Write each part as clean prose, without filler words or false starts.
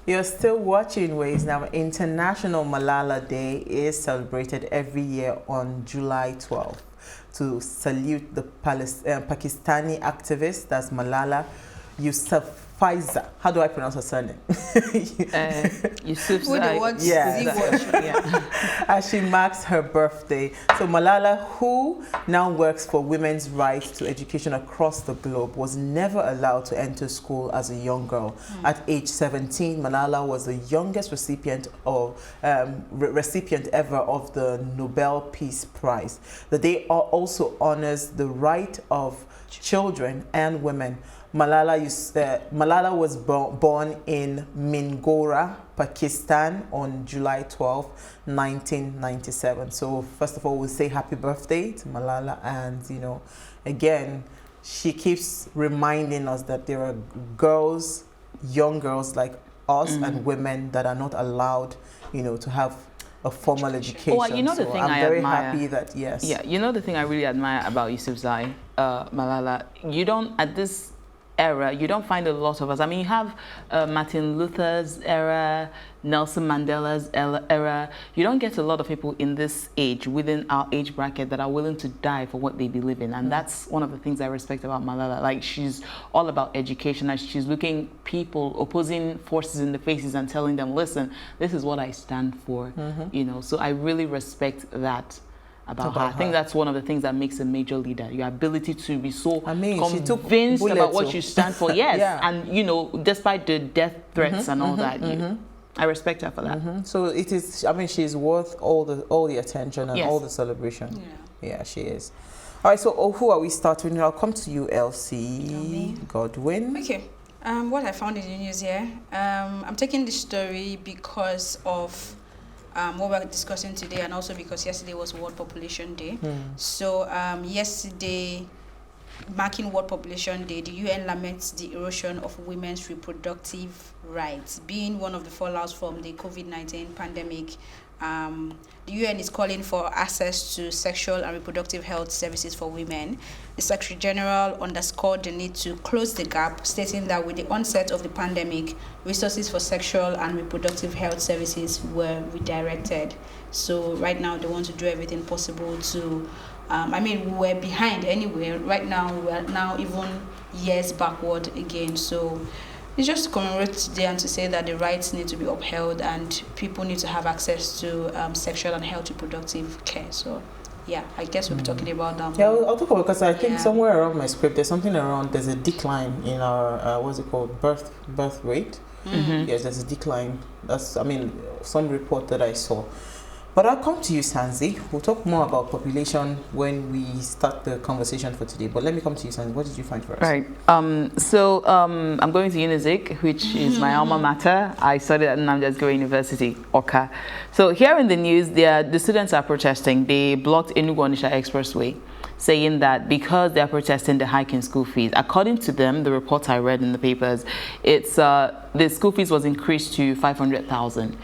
You're still watching Ways Now. International Malala Day is celebrated every year on July 12th to salute the Pakistani activist, that's Malala Yousafzai. How do I pronounce her surname? Yousafzai. Yeah. As she marks her birthday. So Malala, who now works for women's rights to education across the globe, was never allowed to enter school as a young girl. At age 17, Malala was the youngest recipient ever of the Nobel Peace Prize. The day also honors the right of children and women. Malala was born in Mingora, Pakistan on July 12, 1997. So first of all, we'll say happy birthday to Malala. And, you know, again, she keeps reminding us that there are girls, young girls like us and women that are not allowed, you know, to have a formal education. Well, you know the thing I'm I very admire. happy that, yes. Yeah, you know the thing I really admire about Yousafzai, Malala, you don't, at this era, you don't find a lot of us. I mean, you have Martin Luther's era, Nelson Mandela's era. You don't get a lot of people in this age, within our age bracket, that are willing to die for what they believe in. And that's one of the things I respect about Malala. Like, she's all about education, and she's looking people, opposing forces in the faces and telling them, listen, this is what I stand for. You know, so I really respect that about her. I think that's one of the things that makes a major leader, your ability to be so convinced about what you stand for. Yes, yeah. And you know, despite the death threats and all that, I respect her for that. So it is. I mean, she's worth all the attention and all the celebration. Yeah, she is. All right. So, who are we starting with? I'll come to you, Elsie Godwin. Okay. What I found in the news here. I'm taking this story because of what we're discussing today, and also because yesterday was World Population Day. So yesterday, marking World Population Day, the UN laments the erosion of women's reproductive rights, being one of the fallouts from the COVID-19 pandemic. The UN is calling for access to sexual and reproductive health services for women. The Secretary General underscored the need to close the gap, stating that with the onset of the pandemic, resources for sexual and reproductive health services were redirected. So right now, they want to do everything possible to, I mean, we were behind anyway. Right now, we are now even years backward again. So it's just to commemorate today and to say that the rights need to be upheld and people need to have access to sexual and health reproductive care. So, yeah, I guess we'll be talking about that. Yeah, I'll talk about, because I think somewhere around my script, there's something around, there's a decline in our, what's it called, birth rate. Yes, there's a decline. That's, I mean, some report that I saw. But I'll come to you, Sanzi. We'll talk more about population when we start the conversation for today. But let me come to you, Sanzi. What did you find for us? Right. So I'm going to UNIZIK, which is my alma mater. I studied at Namjazgo University, Oka. So here in the news, the students are protesting. They blocked Enugu-Onitsha Expressway, saying that because they are protesting the hike in school fees. According to them, the report I read in the papers, it's the school fees was increased to 500,000.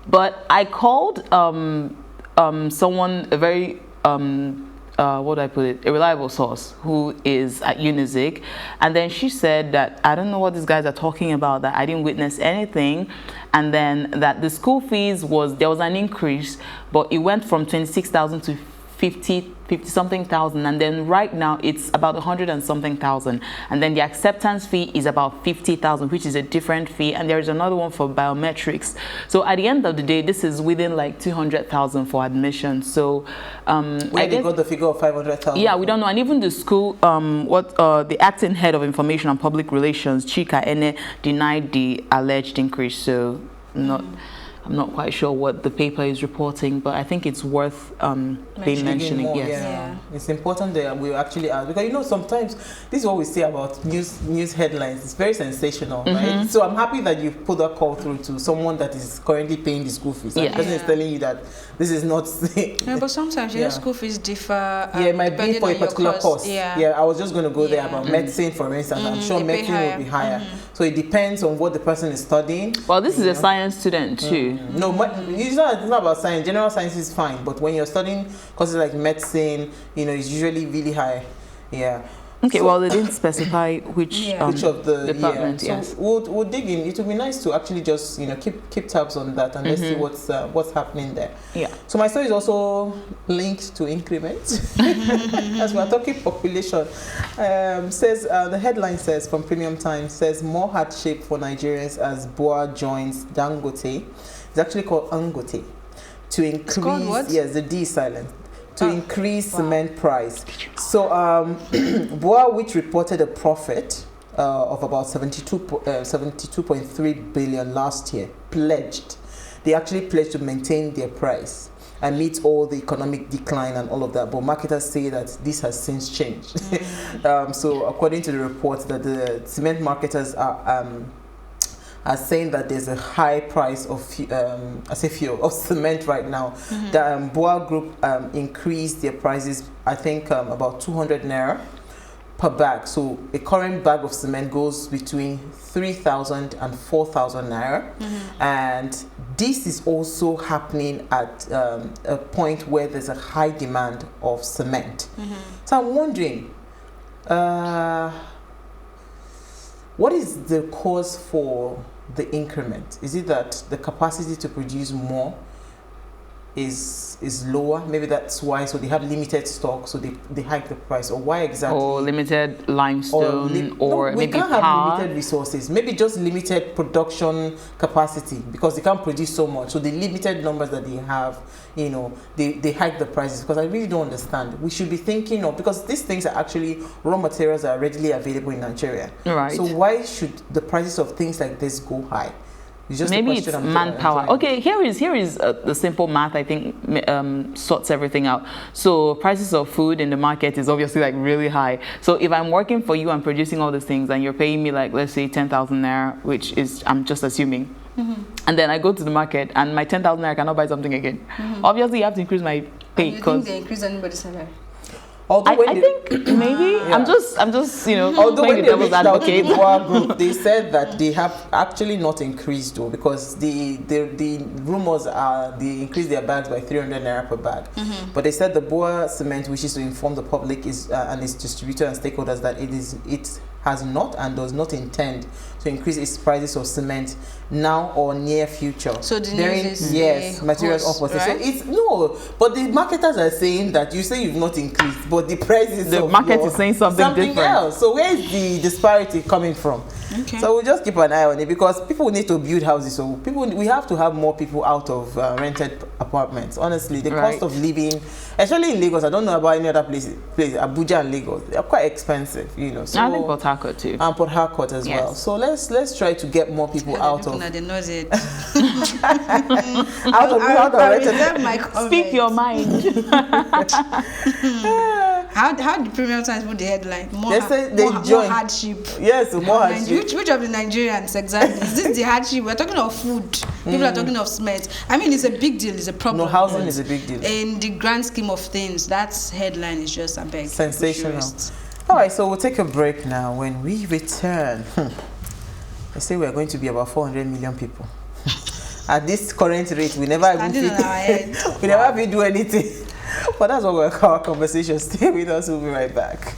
But I called someone, a very, what do I put it, a reliable source who is at UNIZIK. And then she said that, I don't know what these guys are talking about, that I didn't witness anything. And then that the school fees there was an increase, but it went from 26,000 to 50 something thousand, and then right now it's about 100 and something thousand, and then the acceptance fee is about 50,000, which is a different fee, and there is another one for biometrics. So at the end of the day, this is within like 200,000 for admission. So where they got the figure of 500,000? Yeah, we don't know. And even the school, the acting head of information and public relations, Chika Ene, denied the alleged increase. So I'm not quite sure what the paper is reporting, but I think it's worth being mentioning. More, yeah. It's important that we actually ask, because you know sometimes this is what we say about news headlines. It's very sensational, right? So I'm happy that you put that call through to someone that is currently paying the school fees. The person is telling you that this is not. But sometimes your school fees differ. It might be for a particular course. I was just going to go there about medicine, for instance. I'm sure medicine will be higher. So it depends on what the person is studying. Well, this is a science student too. No, it's not about science. General science is fine, but when you're studying courses like medicine, you know, it's usually really high. Yeah. Okay, well, they didn't specify which which of the department. Yes, so we'll dig in. It would be nice to actually just keep tabs on that and let's see what's happening there. Yeah. So my story is also linked to increments. As we're talking population, says the headline says from Premium Times says more hardship for Nigerians as BUA joins Dangote. It's actually called Angote to increase. It's called what? Yes, the D is silent. To increase cement price. So BUA, which reported a profit of about 72.3 billion last year, they actually pledged to maintain their price amidst all the economic decline and all of that. But marketers say that this has since changed. So according to the report, that the cement marketers are saying that there's a high price of cement right now. The BUA Group increased their prices, I think, about 200 naira per bag. So a current bag of cement goes between 3,000 and 4,000 naira. And this is also happening at a point where there's a high demand of cement. So I'm wondering, what is the cause for the increment? Is it that the capacity to produce more is lower? Maybe that's why. So they have limited stock, so they hike the price. Or why exactly? Or limited limestone, or maybe we can't power. have limited resources. Maybe just limited production capacity because they can't produce so much. So the limited numbers that they have, they hike the prices. Because I really don't understand. We should be thinking of, because these things are actually raw materials that are readily available in Nigeria. Right. So why should the prices of things like this go high? Maybe it's manpower. Okay, here is the simple math, I think, sorts everything out. So prices of food in the market is obviously like really high. So if I'm working for you and producing all these things and you're paying me like, let's say 10,000 naira, which is, I'm just assuming, and then I go to the market and my 10,000 naira cannot buy something again. Obviously you have to increase my pay. You think they increase anybody's salary? I think maybe I'm just although when the they devil's reached out to advocate. the BUA Group, they said that they have actually not increased though, because the rumors are they increased their bags by 300 naira per bag. But they said the BUA Cement wishes to inform the public and its distributor and stakeholders that it has not and does not intend to increase its prices of cement now or near future. So the news is materials opposite. Right? So it's but the marketers are saying that you say you've not increased, but the prices the market is saying something different else. So where is the disparity coming from? Okay. So we'll just keep an eye on it, because people need to build houses. So we have to have more people out of rented apartments. Honestly, the cost of living, especially in Lagos, I don't know about any other place, Abuja and Lagos, they are quite expensive, So I think Port Harcourt too. And Port Harcourt as well. So let's try to get more people out of rented. Speak your mind. How the Premium Times put the headline? More hardship. Yes, more hardship. Which of the Nigerians exactly? Is this the hardship? We're talking of food. People are talking of cement. I mean, it's a big deal. It's a problem. No, housing is a big deal. In the grand scheme of things, that headline is just a big sensational. All right, so we'll take a break now. When we return, I say we're going to be about 400 million people. At this current rate, we never do anything. But that's what we're our conversation. Stay with us. We'll be right back.